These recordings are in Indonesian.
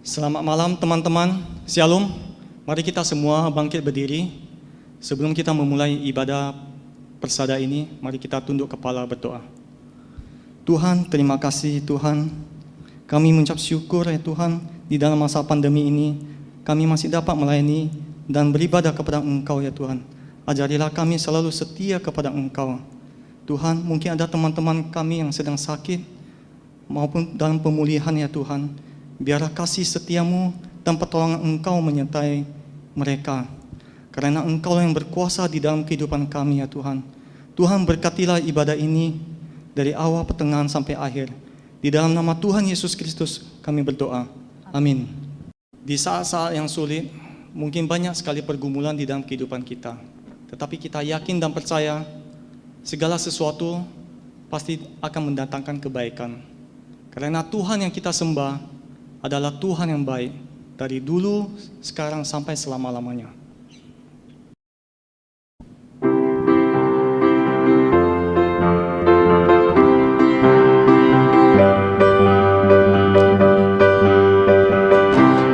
Selamat malam teman-teman, Shalom. Mari kita semua bangkit berdiri. Sebelum kita memulai ibadah persada ini, mari kita tunduk kepala berdoa. Tuhan, terima kasih Tuhan. Kami mengucap syukur ya Tuhan, di dalam masa pandemi ini, kami masih dapat melayani dan beribadah kepada Engkau ya Tuhan. Ajarilah kami selalu setia kepada Engkau. Tuhan, mungkin ada teman-teman kami yang sedang sakit, maupun dalam pemulihan ya Tuhan. Biarlah kasih setiamu dan pertolongan Engkau menyertai mereka. Karena Engkau yang berkuasa di dalam kehidupan kami ya Tuhan. Tuhan berkatilah ibadah ini dari awal, pertengahan sampai akhir. Di dalam nama Tuhan Yesus Kristus kami berdoa. Amin. Di saat-saat yang sulit, mungkin banyak sekali pergumulan di dalam kehidupan kita. Tetapi kita yakin dan percaya segala sesuatu pasti akan mendatangkan kebaikan. Karena Tuhan yang kita sembah adalah Tuhan yang baik dari dulu, sekarang, sampai selama-lamanya.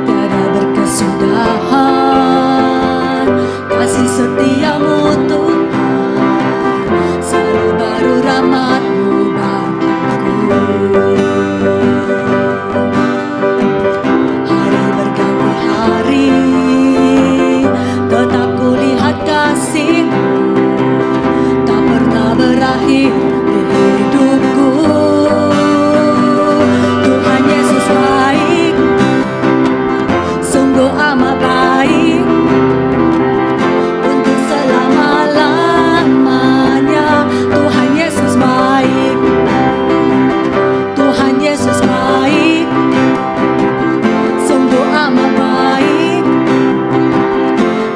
Tiada berkesudahan kasih setiamu Tuhan, selalu baru rahmat-Mu bagiku. Tetap kulihat kasih-Mu tak pernah berakhir di hidupku. Tuhan Yesus baik, sungguh amat baik, untuk selama-lamanya. Tuhan Yesus baik, Tuhan Yesus baik, sungguh amat baik,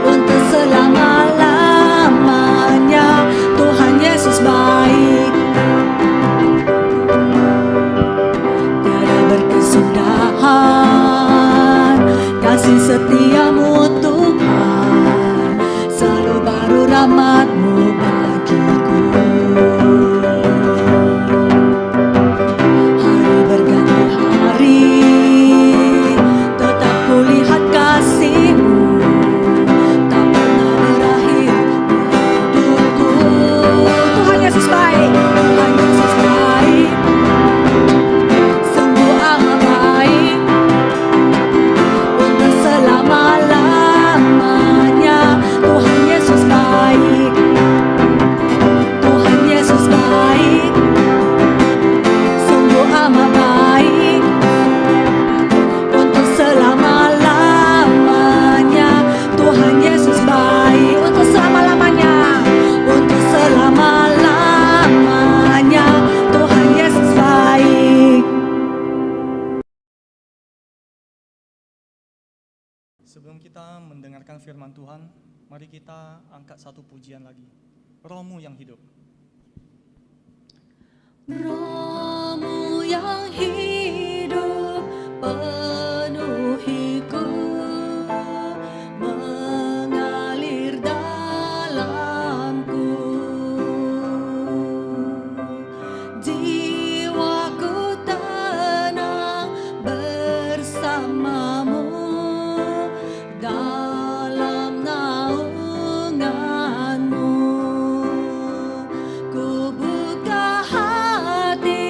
untuk selama-lamanya. Tuhan Yesus baik. Tiada berkesudahan kasih setiamu Tuhan, selalu baru rahmat-Mu bagiku. Hari berganti hari, tetap kulihat kasih-Mu tak pernah berakhir di hidupku. Tuhan Yesus baik, Tuhan Yesus baik, sungguh amat baik, untuk selama-lamanya. Tuhan Yesus baik, Tuhan Yesus baik, sungguh amat baik, untuk selama-lamanya. Tuhan Yesus baik, untuk selama-lamanya, untuk selama-lamanya. Tuhan Yesus baik. Sebelum kita mendengarkan firman Tuhan, mari kita angkat satu pujian lagi. Roh-Mu yang hidup. Roh-Mu yang hidup penuhiku, mengalir dalamku. Jiwaku tenang bersama-Mu dalam naungan-Mu. Ku buka hati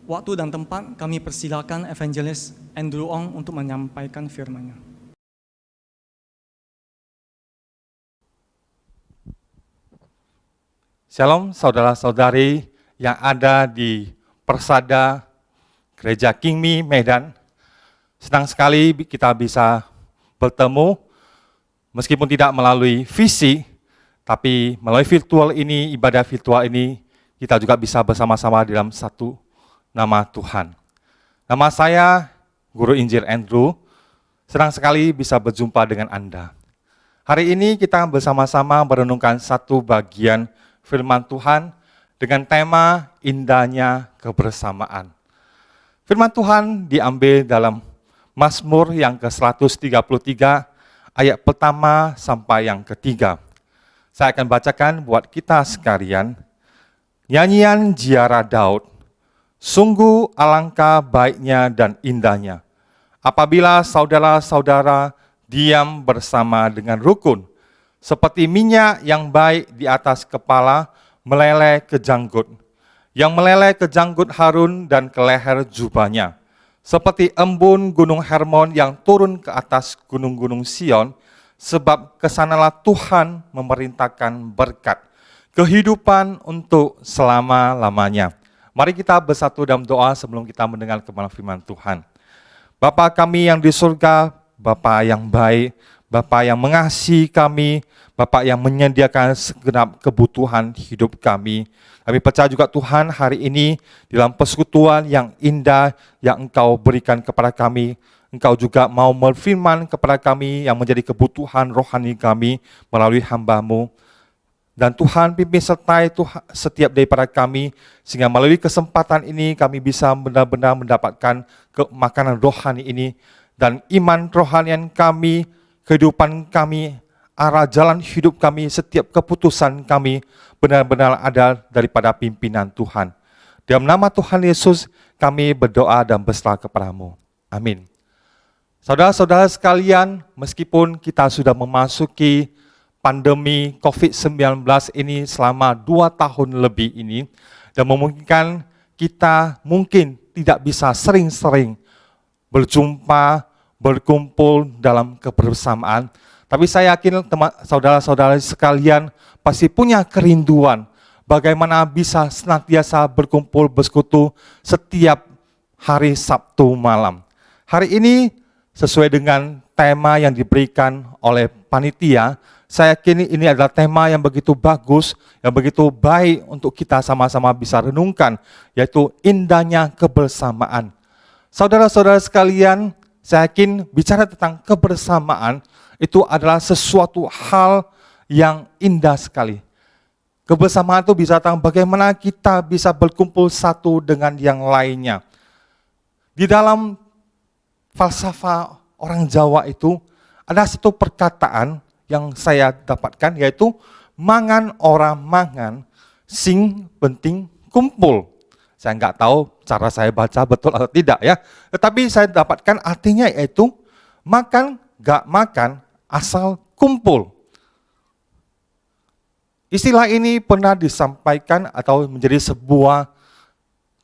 waktu dan tempat kami persilakan Evangelis Andrew Ong untuk menyampaikan firman-Nya. Shalom saudara-saudari yang ada di Persada Gereja King Mi Medan. Senang sekali kita bisa bertemu, meskipun tidak melalui visi, tapi melalui virtual ini, ibadah virtual ini, kita juga bisa bersama-sama dalam satu nama Tuhan. Nama saya Guru Injil Andrew, senang sekali bisa berjumpa dengan Anda. Hari ini kita bersama-sama merenungkan satu bagian firman Tuhan dengan tema indahnya kebersamaan. Firman Tuhan diambil dalam Mazmur yang ke-133, ayat pertama sampai yang ketiga. Saya akan bacakan buat kita sekalian. Nyanyian Ziarah Daud, sungguh alangkah baiknya dan indahnya apabila saudara-saudara diam bersama dengan rukun, seperti minyak yang baik di atas kepala meleleh ke janggut, yang meleleh ke janggut Harun dan ke leher jubahnya, seperti embun gunung Hermon yang turun ke atas gunung-gunung Sion, sebab kesanalah Tuhan memerintahkan berkat, kehidupan untuk selama-lamanya. Mari kita bersatu dalam doa sebelum kita mendengar kebenaran firman Tuhan. Bapa kami yang di surga, Bapa yang baik, Bapa yang mengasihi kami, Bapa yang menyediakan segenap kebutuhan hidup kami. Kami percaya juga Tuhan hari ini dalam persekutuan yang indah yang Engkau berikan kepada kami, Engkau juga mau berfirman kepada kami yang menjadi kebutuhan rohani kami melalui hamba-Mu. Dan Tuhan pimpin sertai setiap daripada kami, sehingga melalui kesempatan ini kami bisa benar-benar mendapatkan makanan rohani ini, dan iman rohanian kami, kehidupan kami, arah jalan hidup kami, setiap keputusan kami benar-benar ada daripada pimpinan Tuhan. Dalam nama Tuhan Yesus kami berdoa dan berserah kepada-Mu. Amin. Saudara-saudara sekalian, meskipun kita sudah memasuki pandemi COVID-19 ini selama 2 tahun lebih ini, dan memungkinkan kita mungkin tidak bisa sering-sering berjumpa, berkumpul dalam kebersamaan, tapi saya yakin saudara-saudara sekalian pasti punya kerinduan bagaimana bisa senantiasa berkumpul bersekutu setiap hari Sabtu malam. Hari ini sesuai dengan tema yang diberikan oleh panitia, saya yakin ini adalah tema yang begitu bagus, yang begitu baik untuk kita sama-sama bisa renungkan, yaitu indahnya kebersamaan. Saudara-saudara sekalian, saya yakin bicara tentang kebersamaan itu adalah sesuatu hal yang indah sekali. Kebersamaan itu bisa tentang bagaimana kita bisa berkumpul satu dengan yang lainnya. Di dalam falsafah orang Jawa itu ada satu perkataan yang saya dapatkan, yaitu mangan ora mangan, sing penting kumpul. Saya nggak tahu cara saya baca betul atau tidak ya, tetapi saya dapatkan artinya yaitu makan nggak makan asal kumpul. Istilah ini pernah disampaikan atau menjadi sebuah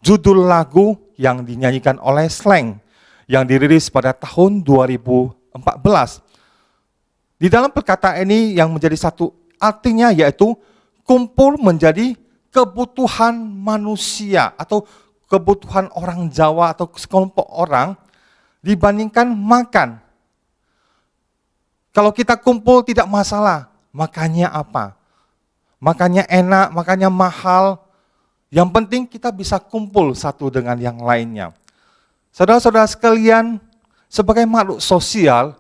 judul lagu yang dinyanyikan oleh Slank yang dirilis pada tahun 2014. Di dalam perkataan ini yang menjadi satu artinya yaitu kumpul menjadi kebutuhan manusia atau kebutuhan orang Jawa atau sekelompok orang dibandingkan makan. Kalau kita kumpul tidak masalah, makannya apa? Makannya enak, makannya mahal. Yang penting kita bisa kumpul satu dengan yang lainnya. Saudara-saudara sekalian, sebagai makhluk sosial,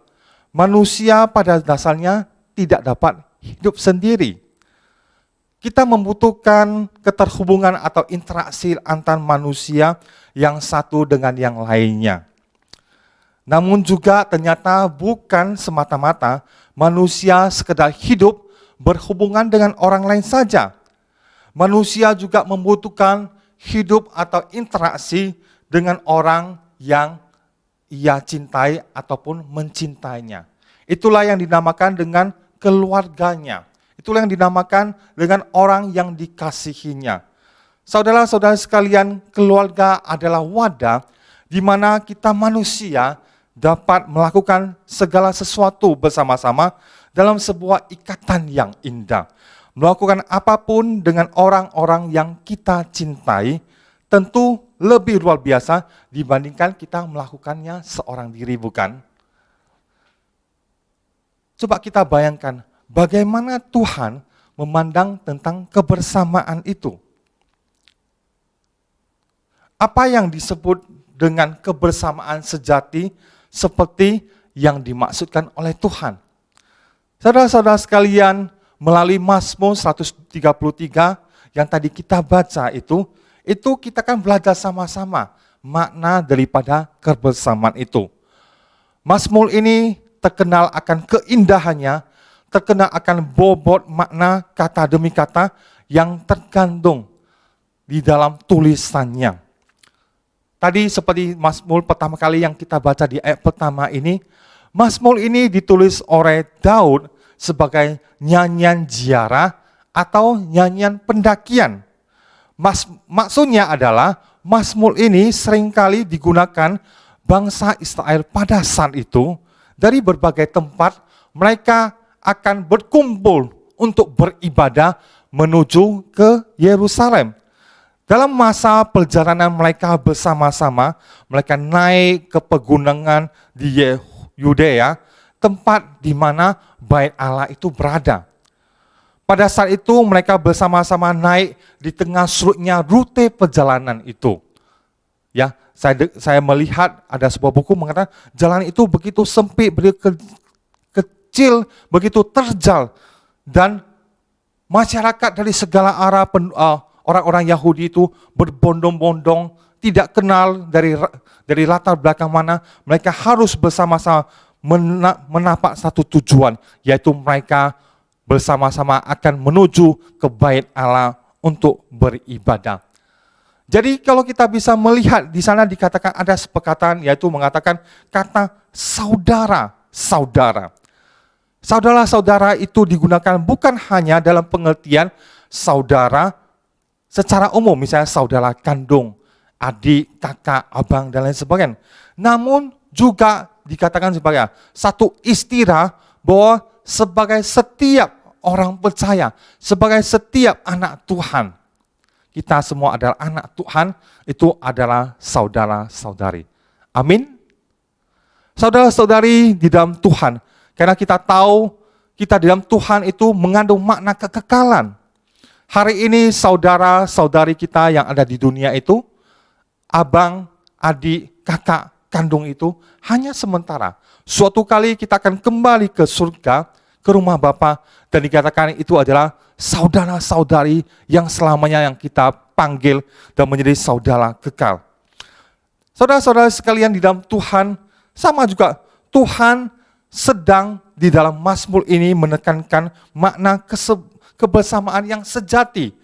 manusia pada dasarnya tidak dapat hidup sendiri. Kita membutuhkan keterhubungan atau interaksi antar manusia yang satu dengan yang lainnya. Namun juga ternyata bukan semata-mata manusia sekedar hidup berhubungan dengan orang lain saja. Manusia juga membutuhkan hidup atau interaksi dengan orang yang ia cintai ataupun mencintainya. Itulah yang dinamakan dengan keluarganya. Itulah yang dinamakan dengan orang yang dikasihinya. Saudara-saudara sekalian, keluarga adalah wadah di mana kita manusia dapat melakukan segala sesuatu bersama-sama dalam sebuah ikatan yang indah. Melakukan apapun dengan orang-orang yang kita cintai, tentu lebih luar biasa dibandingkan kita melakukannya seorang diri, bukan? Coba kita bayangkan bagaimana Tuhan memandang tentang kebersamaan itu. Apa yang disebut dengan kebersamaan sejati seperti yang dimaksudkan oleh Tuhan? Saudara-saudara sekalian, melalui Mazmur 133 yang tadi kita baca itu kita kan belajar sama-sama makna daripada kebersamaan itu. Mazmur ini terkenal akan keindahannya, terkenal akan bobot makna kata demi kata yang terkandung di dalam tulisannya. Tadi seperti Mazmur pertama kali yang kita baca di ayat pertama ini, Mazmur ini ditulis oleh Daud sebagai nyanyian ziarah atau nyanyian pendakian. Maksudnya adalah Mazmur ini seringkali digunakan bangsa Israel pada saat itu dari berbagai tempat mereka akan berkumpul untuk beribadah menuju ke Yerusalem. Dalam masa perjalanan mereka bersama-sama, mereka naik ke pegunungan di Yudea, tempat di mana Bait Allah itu berada. Pada saat itu mereka bersama-sama naik di tengah surutnya rute perjalanan itu. Ya, saya melihat ada sebuah buku mengatakan jalan itu begitu sempit, begitu kecil, begitu terjal, dan masyarakat dari segala arah orang-orang Yahudi itu berbondong-bondong, tidak kenal dari latar belakang mana, mereka harus bersama-sama menapak satu tujuan, yaitu mereka bersama-sama akan menuju ke Bait Allah untuk beribadah. Jadi kalau kita bisa melihat di sana dikatakan ada sepekatan, yaitu mengatakan kata saudara-saudara. Saudara-saudara itu digunakan bukan hanya dalam pengertian saudara secara umum, misalnya saudara kandung, adik, kakak, abang, dan lain sebagainya. Namun juga dikatakan sebagai satu istilah bahwa sebagai setiap orang percaya, sebagai setiap anak Tuhan, kita semua adalah anak Tuhan, itu adalah saudara-saudari. Amin. Saudara-saudari di dalam Tuhan, karena kita tahu kita di dalam Tuhan itu mengandung makna kekekalan. Hari ini saudara-saudari kita yang ada di dunia itu, abang, adik, kakak, kandung itu hanya sementara. Suatu kali kita akan kembali ke surga, ke rumah Bapa, dan dikatakan itu adalah saudara-saudari yang selamanya yang kita panggil dan menjadi saudara kekal. Saudara-saudara sekalian di dalam Tuhan, sama juga Tuhan sedang di dalam Mazmur ini menekankan makna kebersamaan yang sejati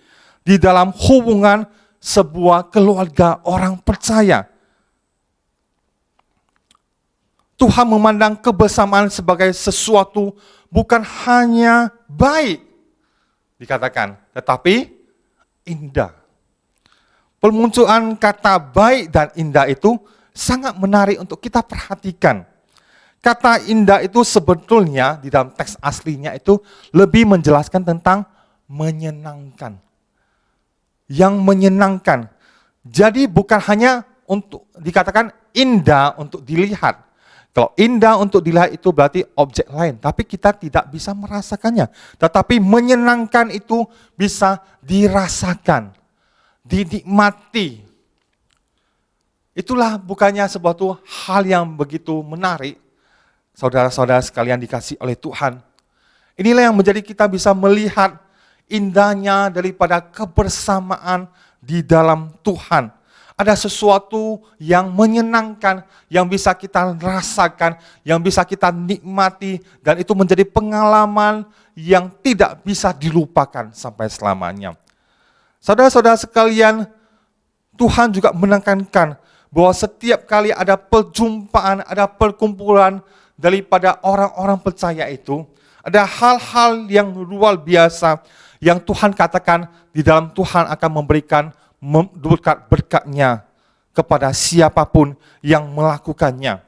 di dalam hubungan sebuah keluarga orang percaya. Tuhan memandang kebersamaan sebagai sesuatu bukan hanya baik, dikatakan, tetapi indah. Permunculan kata baik dan indah itu sangat menarik untuk kita perhatikan. Kata indah itu sebetulnya di dalam teks aslinya itu lebih menjelaskan tentang menyenangkan. Yang menyenangkan. Jadi bukan hanya untuk dikatakan indah untuk dilihat. Kalau indah untuk dilihat itu berarti objek lain, tapi kita tidak bisa merasakannya. Tetapi menyenangkan itu bisa dirasakan, dinikmati. Itulah bukannya sebuah hal yang begitu menarik. Saudara-saudara sekalian dikasih oleh Tuhan. Inilah yang menjadi kita bisa melihat indahnya daripada kebersamaan di dalam Tuhan. Ada sesuatu yang menyenangkan, yang bisa kita rasakan, yang bisa kita nikmati, dan itu menjadi pengalaman yang tidak bisa dilupakan sampai selamanya. Saudara-saudara sekalian, Tuhan juga menekankan bahwa setiap kali ada perjumpaan, ada perkumpulan daripada orang-orang percaya itu, ada hal-hal yang luar biasa yang Tuhan katakan di dalam Tuhan akan memberikan berkat-berkatnya kepada siapapun yang melakukannya.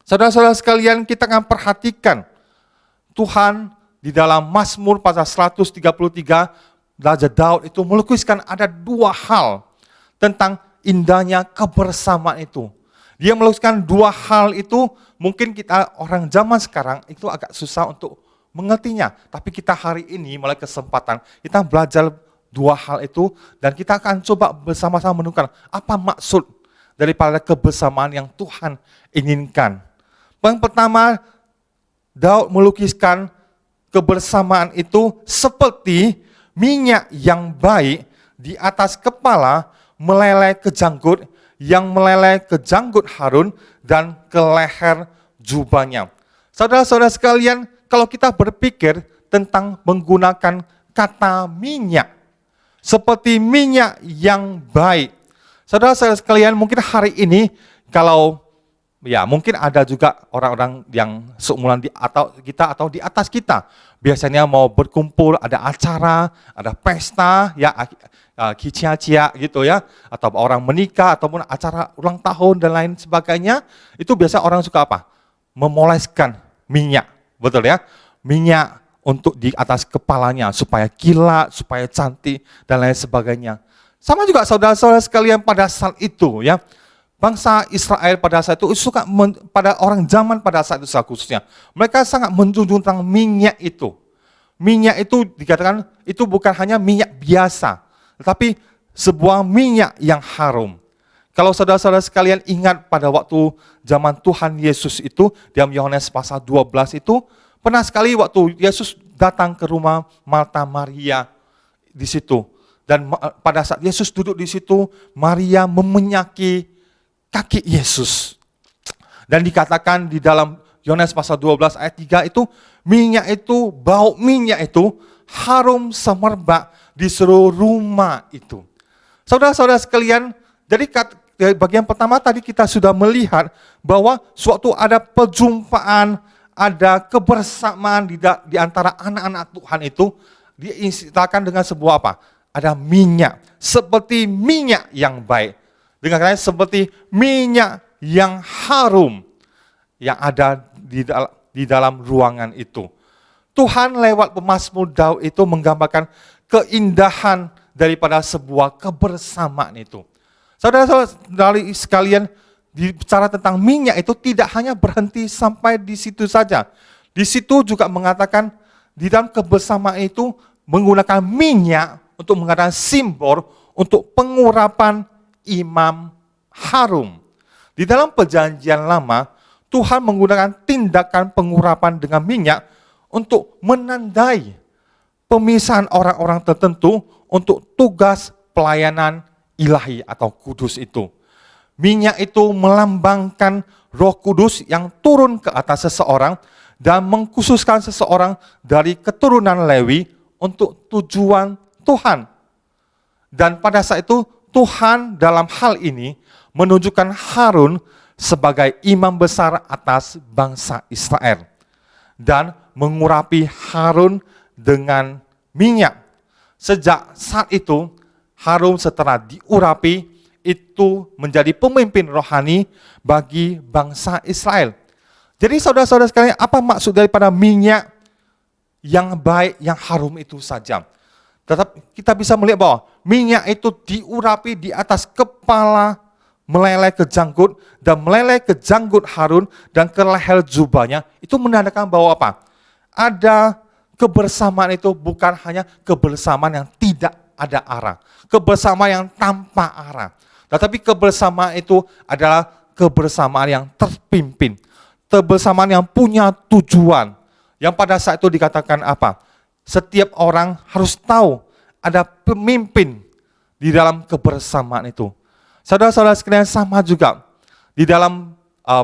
Saudara-saudara sekalian, kita akan perhatikan Tuhan di dalam Mazmur pasal 133, Raja Daud itu melukiskan ada dua hal tentang indahnya kebersamaan itu. Dia melukiskan dua hal itu, mungkin kita orang zaman sekarang itu agak susah untuk mengertinya. Tapi kita hari ini mulai kesempatan, kita belajar dua hal itu dan kita akan coba bersama-sama menemukan apa maksud daripada kebersamaan yang Tuhan inginkan. Yang pertama, Daud melukiskan kebersamaan itu seperti minyak yang baik di atas kepala meleleh ke janggut, yang meleleh ke janggut Harun dan ke leher jubahnya. Saudara-saudara sekalian, kalau kita berpikir tentang menggunakan kata minyak, seperti minyak yang baik. Saudara-saudara sekalian, mungkin hari ini kalau mungkin ada juga orang-orang yang seumuran atau di atas kita. Biasanya mau berkumpul, ada acara, ada pesta, kicia-cia gitu ya, atau orang menikah ataupun acara ulang tahun dan lain sebagainya. Itu biasa orang suka apa? Memoleskan minyak, betul ya? Minyak untuk di atas kepalanya supaya kilat, supaya cantik dan lain sebagainya. Sama juga saudara-saudara sekalian pada saat itu ya. Bangsa Israel pada saat itu suka pada orang zaman pada saat itu khususnya. Mereka sangat menjunjung tentang minyak itu. Minyak itu dikatakan itu bukan hanya minyak biasa, tetapi sebuah minyak yang harum. Kalau saudara-saudara sekalian ingat pada waktu zaman Tuhan Yesus itu, dalam Yohanes pasal 12 itu, pernah sekali waktu Yesus datang ke rumah Marta Maria di situ. Dan pada saat Yesus duduk di situ, Maria memenyaki kaki Yesus. Dan dikatakan di dalam Yohanes pasal 12 ayat 3 itu, minyak itu, bau minyak itu harum semerbak di seluruh rumah itu. Saudara-saudara sekalian, jadi bagian pertama tadi kita sudah melihat bahwa suatu ada perjumpaan, ada kebersamaan di antara anak-anak Tuhan itu, diistilahkan dengan sebuah apa? Ada minyak, seperti minyak yang baik. Dengan katanya seperti minyak yang harum yang ada di dalam ruangan itu. Tuhan lewat pemazmur Daud itu menggambarkan keindahan daripada sebuah kebersamaan itu. Saudara-saudara sekalian, bicara tentang minyak itu tidak hanya berhenti sampai di situ saja. Di situ juga mengatakan di dalam kebersamaan itu menggunakan minyak untuk mengatakan simbol untuk pengurapan imam harum. Di dalam perjanjian lama, Tuhan menggunakan tindakan pengurapan dengan minyak untuk menandai pemisahan orang-orang tertentu untuk tugas pelayanan ilahi atau kudus itu. Minyak itu melambangkan Roh Kudus yang turun ke atas seseorang dan mengkhususkan seseorang dari keturunan Lewi untuk tujuan Tuhan. Dan pada saat itu Tuhan dalam hal ini menunjukkan Harun sebagai imam besar atas bangsa Israel dan mengurapi Harun dengan minyak. Sejak saat itu Harun setelah diurapi itu menjadi pemimpin rohani bagi bangsa Israel. Jadi saudara-saudara sekalian, apa maksud daripada minyak yang baik, yang harum itu saja? Tetap kita bisa melihat bahwa minyak itu diurapi di atas kepala, meleleh ke janggut, dan meleleh ke janggut Harun dan ke leher jubahnya. Itu menandakan bahwa apa? Ada kebersamaan itu bukan hanya kebersamaan yang tidak ada arah, kebersamaan yang tanpa arah. Tetapi kebersamaan itu adalah kebersamaan yang terpimpin, kebersamaan yang punya tujuan. Yang pada saat itu dikatakan apa? Setiap orang harus tahu ada pemimpin di dalam kebersamaan itu. Saudara-saudara sekalian, sama juga di dalam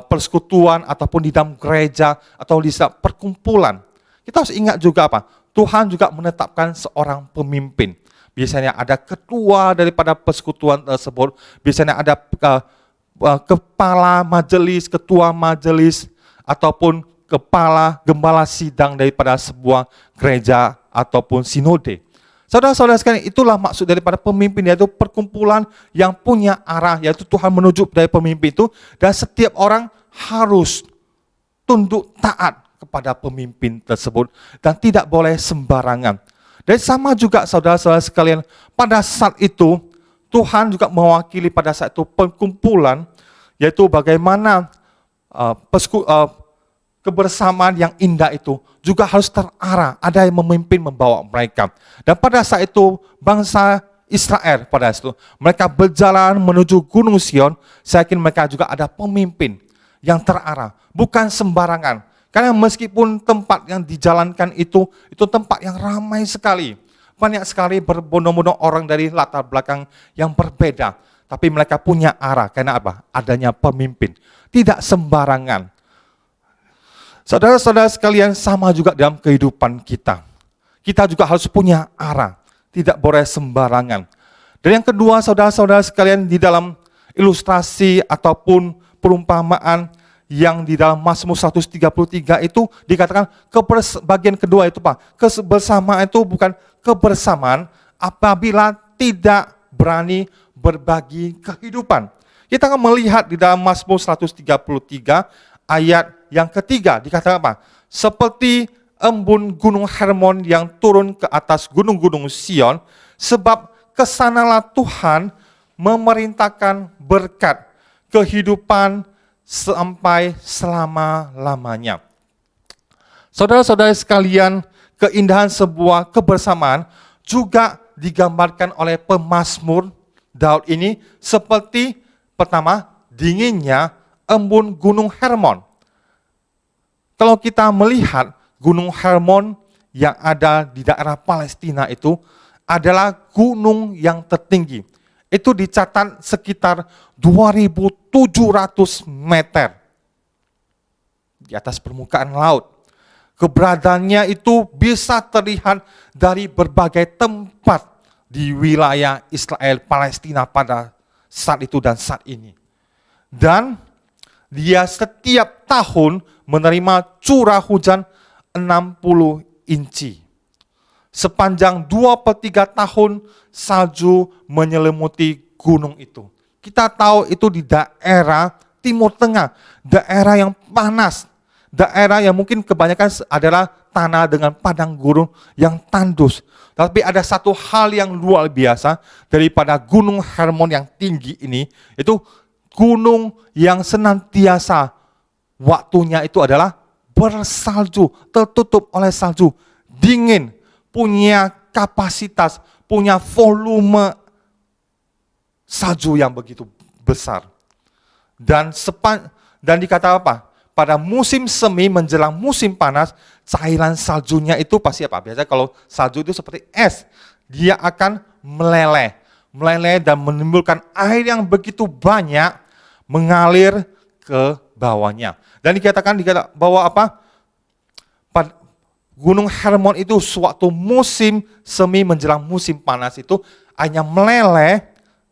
persekutuan ataupun di dalam gereja atau di dalam perkumpulan. Kita harus ingat juga apa? Tuhan juga menetapkan seorang pemimpin. Biasanya ada ketua daripada persekutuan tersebut. Biasanya ada kepala majelis, ketua majelis, ataupun kepala gembala sidang daripada sebuah gereja ataupun sinode. Saudara-saudara sekalian, itulah maksud daripada pemimpin, yaitu perkumpulan yang punya arah, yaitu Tuhan menuju dari pemimpin itu, dan setiap orang harus tunduk taat kepada pemimpin tersebut dan tidak boleh sembarangan. Dan sama juga saudara-saudara sekalian, pada saat itu Tuhan juga mewakili pada saat itu perkumpulan, yaitu bagaimana kebersamaan yang indah itu juga harus terarah, ada yang memimpin membawa mereka. Dan pada saat itu bangsa Israel pada saat itu mereka berjalan menuju Gunung Sion, saya yakin mereka juga ada pemimpin yang terarah, bukan sembarangan. Karena meskipun tempat yang dijalankan itu tempat yang ramai sekali, banyak sekali berbondong-bondong orang dari latar belakang yang berbeda, tapi mereka punya arah. Karena apa? Adanya pemimpin, tidak sembarangan. Saudara-saudara sekalian, sama juga dalam kehidupan kita. Kita juga harus punya arah, tidak boleh sembarangan. Dan yang kedua, saudara-saudara sekalian, di dalam ilustrasi ataupun perumpamaan yang di dalam Mazmur 133 itu dikatakan bagian kedua itu Pak, kebersamaan itu bukan kebersamaan apabila tidak berani berbagi kehidupan. Kita akan melihat di dalam Mazmur 133 ayat yang ketiga dikatakan apa? Seperti embun gunung Hermon yang turun ke atas gunung-gunung Sion, sebab kesanalah Tuhan memerintahkan berkat kehidupan sampai selama-lamanya. Saudara-saudara sekalian, keindahan sebuah kebersamaan juga digambarkan oleh pemazmur Daud ini seperti pertama, dinginnya embun gunung Hermon. Kalau kita melihat gunung Hermon yang ada di daerah Palestina itu adalah gunung yang tertinggi. Itu dicatat sekitar 2.700 meter di atas permukaan laut. Keberadaannya itu bisa terlihat dari berbagai tempat di wilayah Israel, Palestina pada saat itu dan saat ini. Dan dia setiap tahun menerima curah hujan 60 inci. Sepanjang 2/3 tahun salju menyelimuti gunung itu. Kita tahu itu di daerah Timur Tengah, daerah yang panas, daerah yang mungkin kebanyakan adalah tanah dengan padang gurun yang tandus. Tapi ada satu hal yang luar biasa daripada gunung Hermon yang tinggi ini, itu gunung yang senantiasa waktunya itu adalah bersalju, tertutup oleh salju, dingin, punya kapasitas, punya volume salju yang begitu besar. Dan dikata apa? Pada musim semi menjelang musim panas, cairan saljunya itu pasti apa? Biasanya kalau salju itu seperti es, dia akan meleleh dan menimbulkan air yang begitu banyak mengalir ke bawahnya. Dan dikatakan bahwa apa? Gunung Hermon itu suatu musim semi menjelang musim panas itu hanya meleleh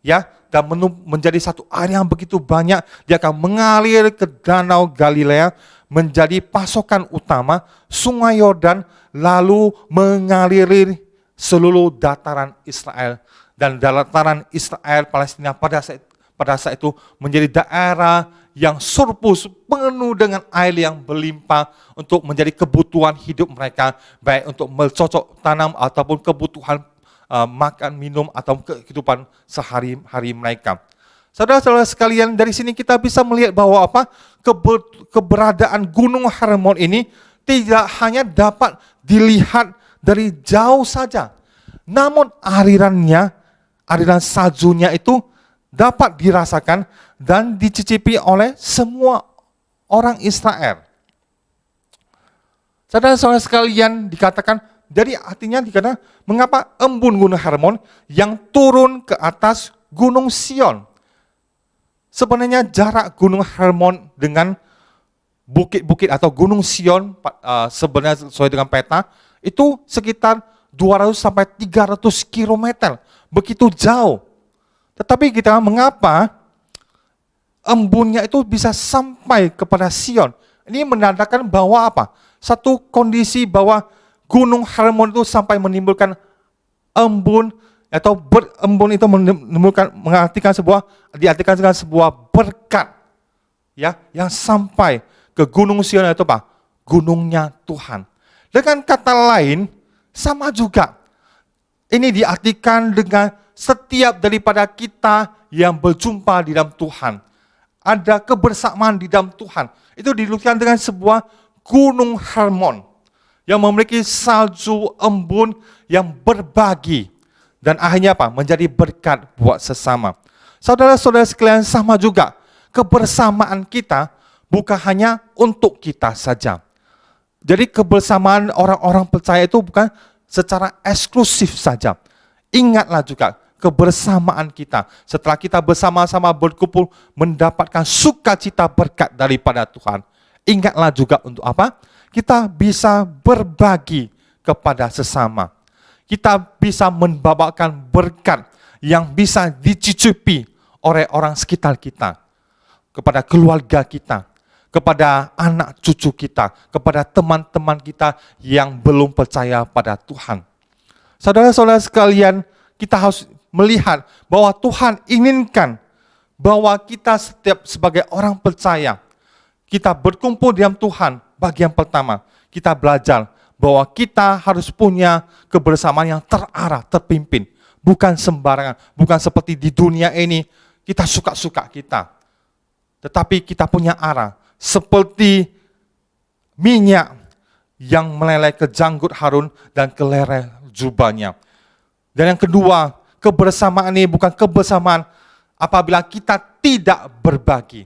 ya, dan menjadi satu air yang begitu banyak, dia akan mengalir ke Danau Galilea menjadi pasokan utama Sungai Yordan, lalu mengaliri seluruh dataran Israel, dan dataran Israel Palestina pada saat itu menjadi daerah yang surplus, penuh dengan air yang berlimpah untuk menjadi kebutuhan hidup mereka, baik untuk bercocok tanam ataupun kebutuhan makan, minum, atau kehidupan sehari-hari mereka. Saudara-saudara sekalian, dari sini kita bisa melihat bahwa apa? Keberadaan Gunung Hermon ini tidak hanya dapat dilihat dari jauh saja, namun aliran saljunya itu dapat dirasakan dan dicicipi oleh semua orang Israel. Saudara-saudara sekalian, dikatakan, jadi artinya dikatakan, mengapa embun gunung Hermon yang turun ke atas gunung Sion? Sebenarnya jarak gunung Hermon dengan bukit-bukit atau gunung Sion sebenarnya sesuai dengan peta itu sekitar 200 sampai 300 km, begitu jauh. Tetapi kita mengapa embunnya itu bisa sampai kepada Sion? Ini menandakan bahwa apa? Satu kondisi bahwa Gunung Hermon itu sampai menimbulkan embun atau berembun itu diartikan dengan sebuah berkat, ya, yang sampai ke Gunung Sion, itu apa? Gunungnya Tuhan. Dengan kata lain, sama juga. Ini diartikan dengan setiap daripada kita yang berjumpa di dalam Tuhan. Ada kebersamaan di dalam Tuhan. Itu dilukiskan dengan sebuah gunung Hermon yang memiliki salju embun yang berbagi. Dan akhirnya apa? Menjadi berkat buat sesama. Saudara-saudara sekalian, sama juga. Kebersamaan kita bukan hanya untuk kita saja. Jadi kebersamaan orang-orang percaya itu bukan secara eksklusif saja. Ingatlah juga kebersamaan kita. Setelah kita bersama-sama berkumpul mendapatkan sukacita berkat daripada Tuhan. Ingatlah juga untuk apa? Kita bisa berbagi kepada sesama. Kita bisa membawakan berkat yang bisa dicicipi oleh orang sekitar kita. Kepada keluarga kita, kepada anak cucu kita, kepada teman-teman kita yang belum percaya pada Tuhan. Saudara-saudara sekalian, kita harus melihat bahwa Tuhan inginkan bahwa kita setiap sebagai orang percaya, kita berkumpul di dalam Tuhan. Bagian pertama, kita belajar bahwa kita harus punya kebersamaan yang terarah, terpimpin. Bukan sembarangan, bukan seperti di dunia ini, kita suka-suka kita. Tetapi kita punya arah, seperti minyak yang meleleh ke janggut Harun dan ke leher jubahnya. Dan yang kedua, kebersamaan ini bukan kebersamaan apabila kita tidak berbagi.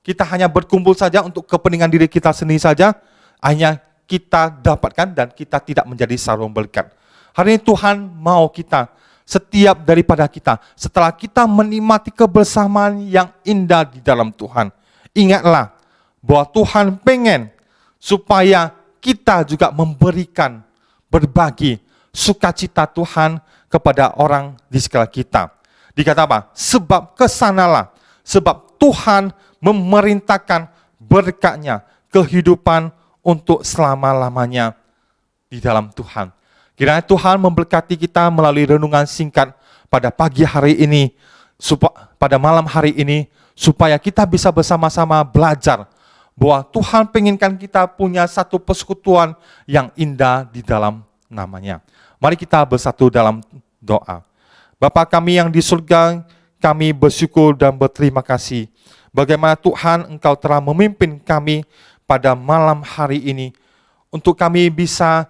Kita hanya berkumpul saja untuk kepentingan diri kita sendiri saja, hanya kita dapatkan dan kita tidak menjadi sarung berkat. Hari ini Tuhan mau kita, setiap daripada kita, setelah kita menikmati kebersamaan yang indah di dalam Tuhan, ingatlah bahwa Tuhan pengen supaya kita juga memberikan, berbagi sukacita Tuhan kepada orang di sekitar kita. Dikata apa? Sebab kesanalah, sebab Tuhan memerintahkan berkatnya, kehidupan untuk selama-lamanya di dalam Tuhan. Kiranya Tuhan memberkati kita melalui renungan singkat pada pagi hari ini, pada malam hari ini, supaya kita bisa bersama-sama belajar bahwa Tuhan penginkan kita punya satu persekutuan yang indah di dalam namanya. Mari kita bersatu dalam doa. Bapa kami yang di surga, kami bersyukur dan berterima kasih bagaimana Tuhan Engkau telah memimpin kami pada malam hari ini, untuk kami bisa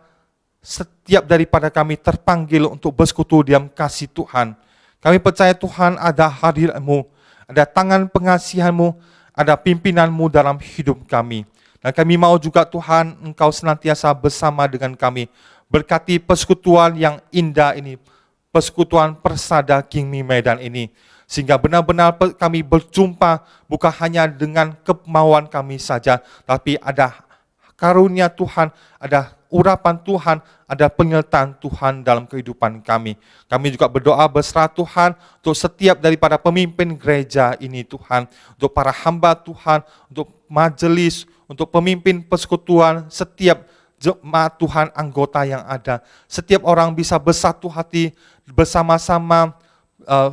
setiap daripada kami terpanggil untuk bersekutu dalam kasih Tuhan. Kami percaya Tuhan ada hadir-Mu, ada tangan pengasihan-Mu, ada pimpinan-Mu dalam hidup kami. Dan kami mau juga Tuhan Engkau senantiasa bersama dengan kami. Berkati persekutuan yang indah ini, persekutuan Persada Kingmi Medan ini. Sehingga benar-benar kami berjumpa bukan hanya dengan kemauan kami saja, tapi ada karunia Tuhan, ada urapan Tuhan, ada penyertaan Tuhan dalam kehidupan kami. Kami juga berdoa berserah Tuhan untuk setiap daripada pemimpin gereja ini Tuhan, untuk para hamba Tuhan, untuk majelis, untuk pemimpin persekutuan, setiap jemaat Tuhan anggota yang ada. Setiap orang bisa bersatu hati, bersama-sama,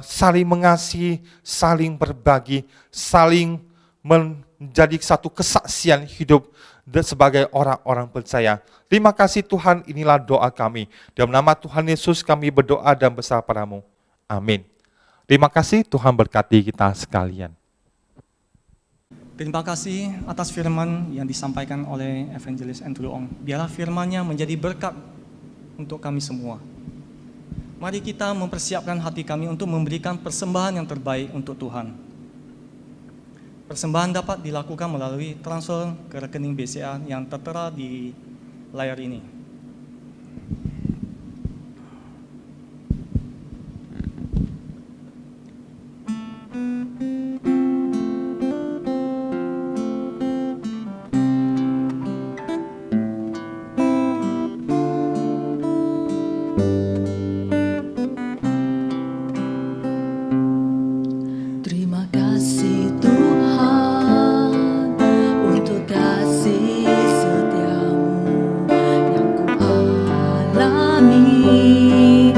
saling mengasihi, saling berbagi, saling menjadi satu kesaksian hidup sebagai orang-orang percaya. Terima kasih Tuhan, inilah doa kami. Dalam nama Tuhan Yesus kami berdoa dan berserah padamu. Amin. Terima kasih, Tuhan berkati kita sekalian. Terima kasih atas firman yang disampaikan oleh Evangelis Andrew Ong. Biarlah firman-Nya menjadi berkat untuk kami semua. Mari kita mempersiapkan hati kami untuk memberikan persembahan yang terbaik untuk Tuhan. Persembahan dapat dilakukan melalui transfer ke rekening BCA yang tertera di layar ini. Terima kasih Tuhan untuk kasih setiamu yang ku alami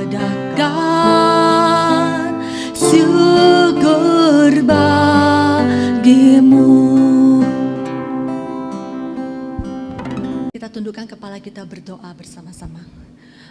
adakan syukur bagimu. Kita tundukkan kepala kita berdoa bersama-sama.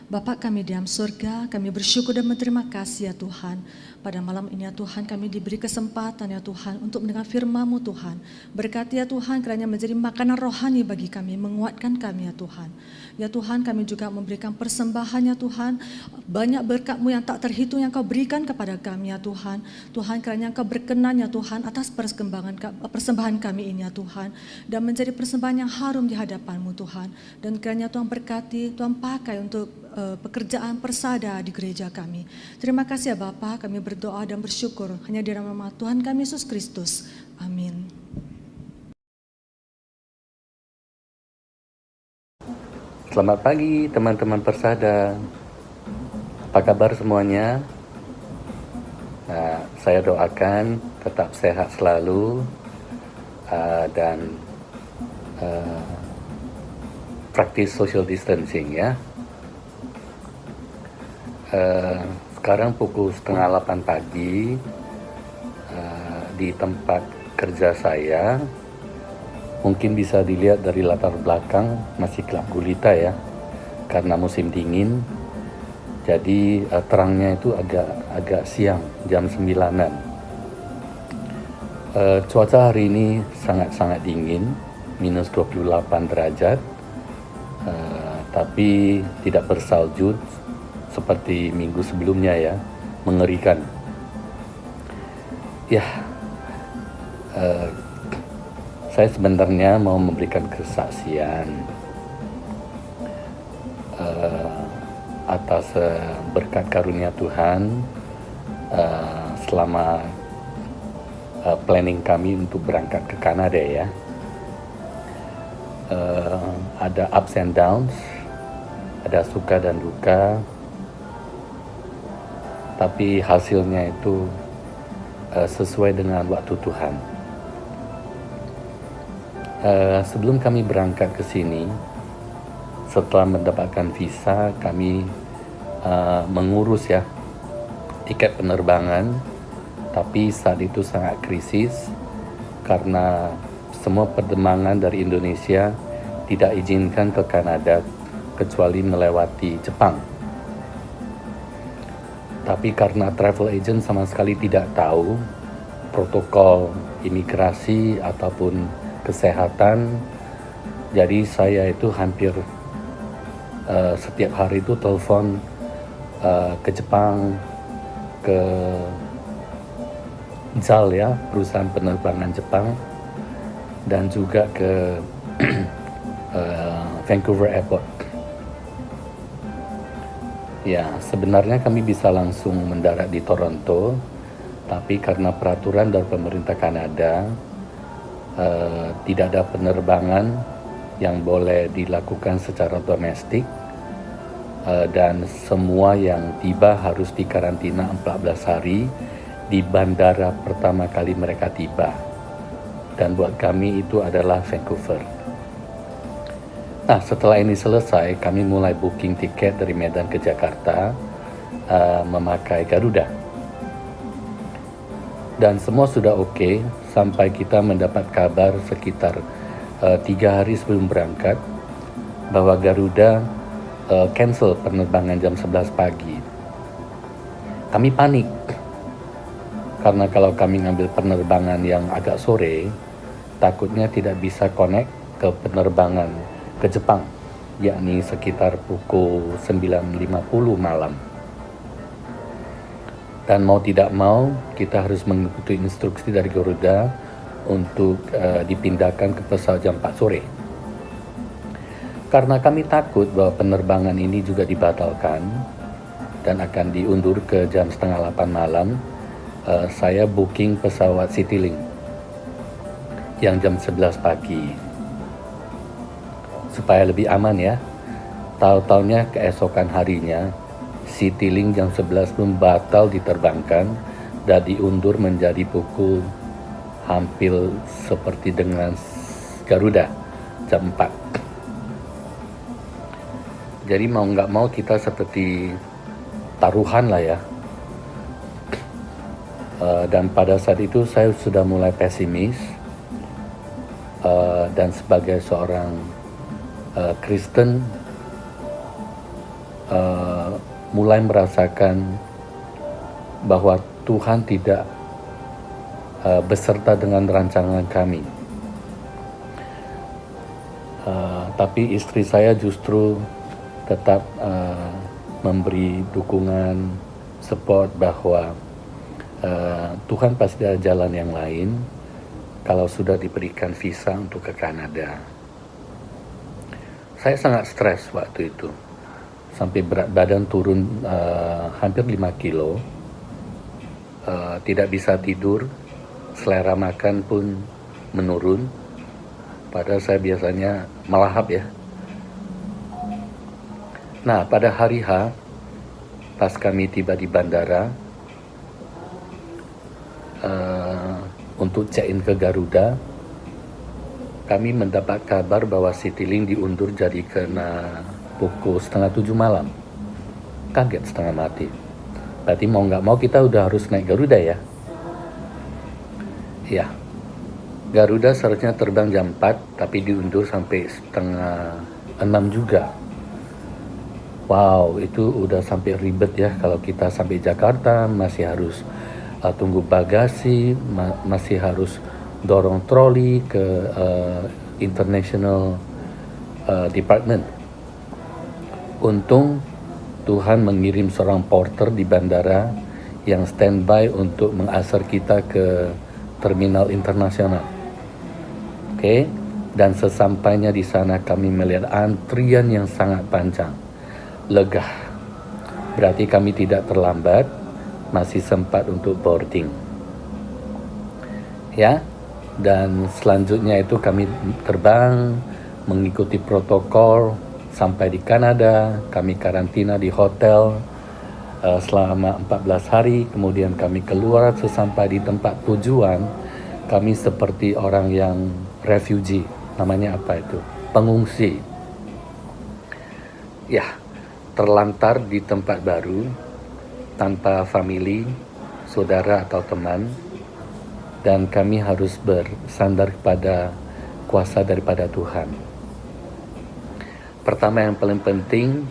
Bapa kami di dalam surga, kami bersyukur dan berterima kasih ya Tuhan. Pada malam ini ya Tuhan, kami diberi kesempatan ya Tuhan untuk mendengar firman-Mu Tuhan. Berkati ya Tuhan kiranya menjadi makanan rohani bagi kami, menguatkan kami ya Tuhan. Ya Tuhan, kami juga memberikan persembahan ya Tuhan. Banyak berkat-Mu yang tak terhitung yang Kau berikan kepada kami ya Tuhan. Tuhan kiranya Kau berkenan ya Tuhan atas persembahan kami ini ya Tuhan. Dan menjadi persembahan yang harum di hadapan-Mu Tuhan. Dan kiranya Tuhan berkati, Tuhan pakai untuk pekerjaan persada di gereja kami. Terima kasih ya Bapa, kami berdoa dan bersyukur hanya di dalam nama Tuhan kami Yesus Kristus. Amin. Selamat pagi teman-teman persada. Apa kabar semuanya? Saya doakan tetap sehat selalu dan praktis social distancing ya. Sekarang pukul 7:30 pagi di tempat kerja saya. Mungkin bisa dilihat dari latar belakang masih gelap gulita ya, karena musim dingin. Jadi terangnya itu agak siang, jam 9-an. Cuaca hari ini sangat-sangat dingin, minus 28 derajat, tapi tidak bersalju seperti minggu sebelumnya ya, mengerikan. Ya, saya sebenarnya mau memberikan kesaksian atas berkat karunia Tuhan selama planning kami untuk berangkat ke Kanada ya. Ada ups and downs, ada suka dan duka, tapi hasilnya itu sesuai dengan waktu Tuhan. Sebelum kami berangkat ke sini, setelah mendapatkan visa, kami mengurus ya tiket penerbangan, tapi saat itu sangat krisis karena semua penerbangan dari Indonesia tidak izinkan ke Kanada kecuali melewati Jepang. Tapi karena travel agent sama sekali tidak tahu protokol imigrasi ataupun kesehatan, jadi saya itu hampir setiap hari itu telepon ke Jepang, ke JAL ya, perusahaan penerbangan Jepang, dan juga ke Vancouver Airport. Ya, sebenarnya kami bisa langsung mendarat di Toronto, tapi karena peraturan dari pemerintah Kanada, tidak ada penerbangan yang boleh dilakukan secara domestik, dan semua yang tiba harus dikarantina 14 hari di bandara pertama kali mereka tiba. Dan buat kami itu adalah Vancouver. Nah, setelah ini selesai, kami mulai booking tiket dari Medan ke Jakarta memakai Garuda. Dan semua sudah oke sampai kita mendapat kabar sekitar 3 hari sebelum berangkat bahwa Garuda cancel penerbangan jam 11 pagi. Kami panik karena kalau kami ngambil penerbangan yang agak sore, takutnya tidak bisa connect ke penerbangan ke Jepang, yakni sekitar pukul 9.50 malam. Dan mau tidak mau, kita harus mengikuti instruksi dari Garuda untuk dipindahkan ke pesawat jam 4 sore. Karena kami takut bahwa penerbangan ini juga dibatalkan dan akan diundur ke jam 7:30 malam, saya booking pesawat Citylink yang jam 11 pagi. Supaya lebih aman ya, tahu-taunya keesokan harinya Citylink jam 11 pun batal diterbangkan dan diundur menjadi pukul hampir seperti dengan Garuda jam 4. Jadi mau nggak mau kita seperti taruhan lah ya. Dan pada saat itu saya sudah mulai pesimis, dan sebagai seorang Kristen mulai merasakan bahwa Tuhan tidak beserta dengan rancangan kami. Tapi istri saya justru tetap memberi dukungan, support bahwa Tuhan pasti ada jalan yang lain kalau sudah diberikan visa untuk ke Kanada. Saya sangat stres waktu itu, sampai berat badan turun hampir 5 kilo, tidak bisa tidur, selera makan pun menurun, padahal saya biasanya melahap ya. Nah, pada hari H, pas kami tiba di bandara, untuk check-in ke Garuda, kami mendapat kabar bahwa Citylink diundur jadi kena pukul 6:30 malam. Kaget setengah mati. Berarti mau nggak mau kita udah harus naik Garuda ya. Ya, Garuda seharusnya terbang jam 4, tapi diundur sampai 5:30 juga. Wow, itu udah sampai ribet ya. Kalau kita sampai Jakarta masih harus tunggu bagasi, masih harus dorong troli ke international department. Untung Tuhan mengirim seorang porter di bandara yang standby untuk mengasar kita ke terminal internasional. Oke, dan sesampainya di sana kami melihat antrian yang sangat panjang. Lega, berarti kami tidak terlambat, masih sempat untuk boarding. Ya, dan selanjutnya itu kami terbang mengikuti protokol sampai di Kanada. Kami karantina di hotel selama 14 hari, kemudian kami keluar. Sesampai di tempat tujuan, kami seperti orang yang refugee, namanya apa itu? Pengungsi. Ya, terlantar di tempat baru, tanpa famili, saudara atau teman, dan kami harus bersandar kepada kuasa daripada Tuhan. Pertama yang paling penting,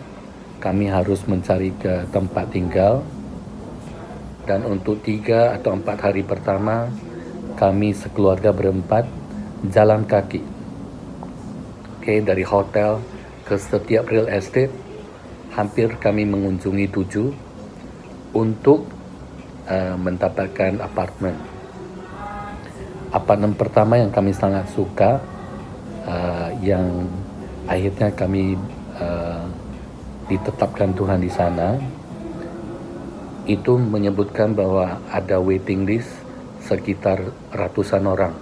kami harus mencari ke tempat tinggal, dan untuk 3 atau 4 hari pertama, kami sekeluarga berempat jalan kaki. Oke, dari hotel ke setiap real estate, hampir kami mengunjungi 7 untuk mendapatkan apartemen. Apartemen pertama yang kami sangat suka, yang akhirnya kami ditetapkan Tuhan di sana, itu menyebutkan bahwa ada waiting list sekitar ratusan orang.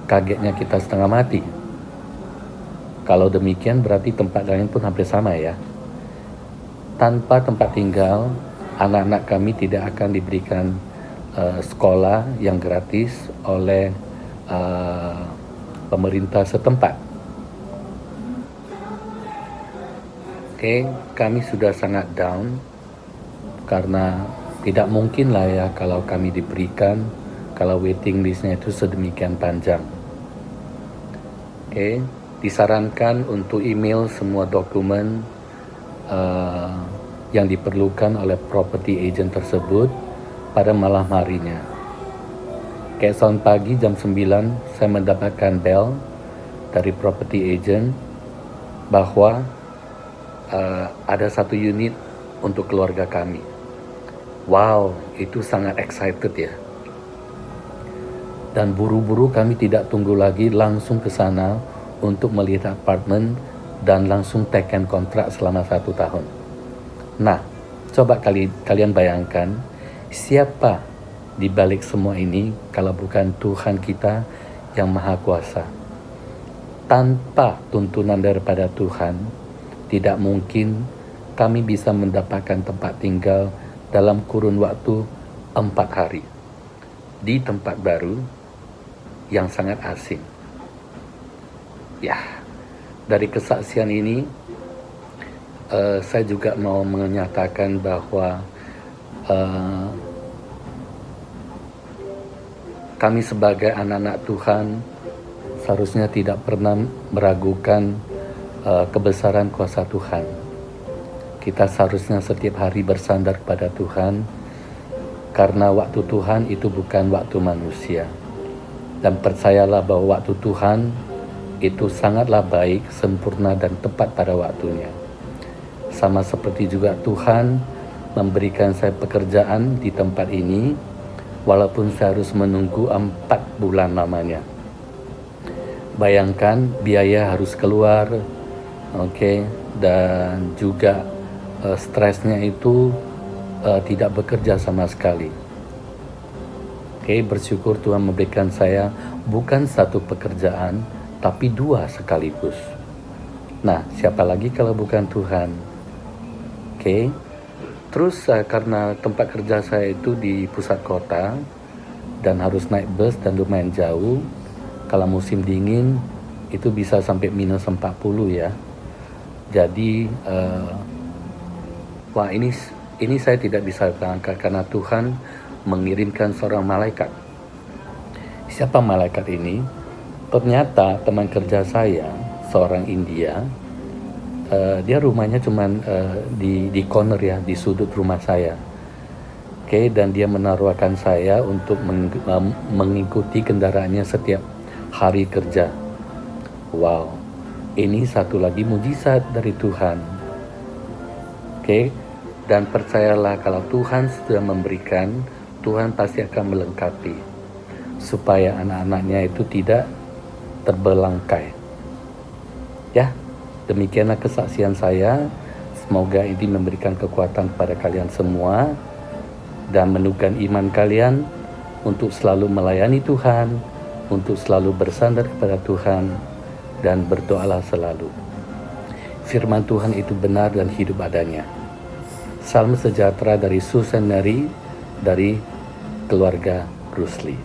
Kagetnya kita setengah mati. Kalau demikian berarti tempat lain pun hampir sama ya. Tanpa tempat tinggal, anak-anak kami tidak akan diberikan sekolah yang gratis oleh pemerintah setempat. Oke, kami sudah sangat down karena tidak mungkin lah ya kalau kami diberikan, kalau waiting listnya itu sedemikian panjang. Oke, disarankan untuk email semua dokumen yang diperlukan oleh property agent tersebut pada malam harinya. Keesokan pagi jam 9 saya mendapatkan bel dari property agent bahwa ada 1 unit untuk keluarga kami. Wow, itu sangat excited ya. Dan buru-buru kami tidak tunggu lagi, langsung ke sana untuk melihat apartemen dan langsung tekan kontrak selama 1 tahun. Nah, coba kalian bayangkan, siapa di balik semua ini kalau bukan Tuhan kita yang Maha Kuasa. Tanpa tuntunan daripada Tuhan, tidak mungkin kami bisa mendapatkan tempat tinggal dalam kurun waktu 4 hari di tempat baru yang sangat asing. Ya, dari kesaksian ini saya juga mau menyatakan bahwa kami sebagai anak-anak Tuhan seharusnya tidak pernah meragukan kebesaran kuasa Tuhan. Kita seharusnya setiap hari bersandar kepada Tuhan, karena waktu Tuhan itu bukan waktu manusia. Dan percayalah bahwa waktu Tuhan itu sangatlah baik, sempurna, dan tepat pada waktunya. Sama seperti juga Tuhan memberikan saya pekerjaan di tempat ini, walaupun saya harus menunggu 4 bulan lamanya. Bayangkan biaya harus keluar, dan juga stresnya itu tidak bekerja sama sekali. Bersyukur Tuhan memberikan saya bukan 1 pekerjaan, tapi 2 sekaligus. Nah, siapa lagi kalau bukan Tuhan? Terus karena tempat kerja saya itu di pusat kota dan harus naik bus dan lumayan jauh, kalau musim dingin itu bisa sampai minus 40 ya. Jadi wah, ini saya tidak bisa berangkat karena Tuhan mengirimkan seorang malaikat. Siapa malaikat ini? Ternyata teman kerja saya, seorang India, dia rumahnya cuman di corner ya, di sudut rumah saya. Dan dia menaruhkan saya untuk mengikuti kendaraannya setiap hari kerja. Wow, ini satu lagi mujizat dari Tuhan. Dan percayalah kalau Tuhan sudah memberikan, Tuhan pasti akan melengkapi supaya anak-anaknya itu tidak terbelangkai. Ya, demikianlah kesaksian saya. Semoga ini memberikan kekuatan kepada kalian semua dan menumbuhkan iman kalian untuk selalu melayani Tuhan, untuk selalu bersandar kepada Tuhan, dan berdoalah selalu. Firman Tuhan itu benar dan hidup adanya. Salam sejahtera dari Susan Mary, dari keluarga Rusli.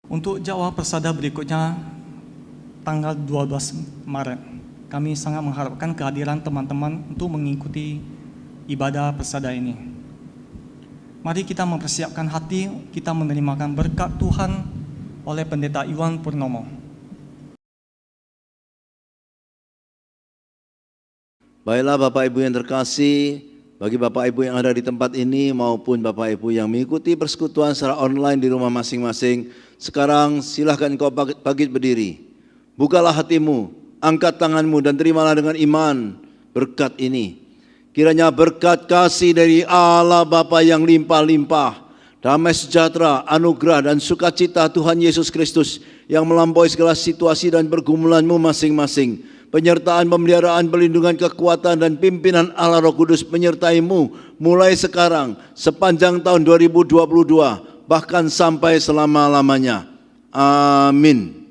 Untuk jadwal persada berikutnya, tanggal 12 Maret, kami sangat mengharapkan kehadiran teman-teman untuk mengikuti ibadah persada ini. Mari kita mempersiapkan hati, kita menerimakan berkat Tuhan oleh Pendeta Iwan Purnomo. Baiklah Bapak Ibu yang terkasih, bagi Bapak Ibu yang ada di tempat ini maupun Bapak Ibu yang mengikuti persekutuan secara online di rumah masing-masing, sekarang silahkan kau bangkit berdiri. Bukalah hatimu, angkat tanganmu dan terimalah dengan iman berkat ini. Kiranya berkat kasih dari Allah Bapa yang limpah-limpah, damai sejahtera, anugerah dan sukacita Tuhan Yesus Kristus yang melampaui segala situasi dan pergumulanmu masing-masing, penyertaan, pemeliharaan, perlindungan, kekuatan dan pimpinan Allah Roh Kudus menyertaimu mulai sekarang sepanjang tahun 2022 bahkan sampai selama-lamanya. Amin.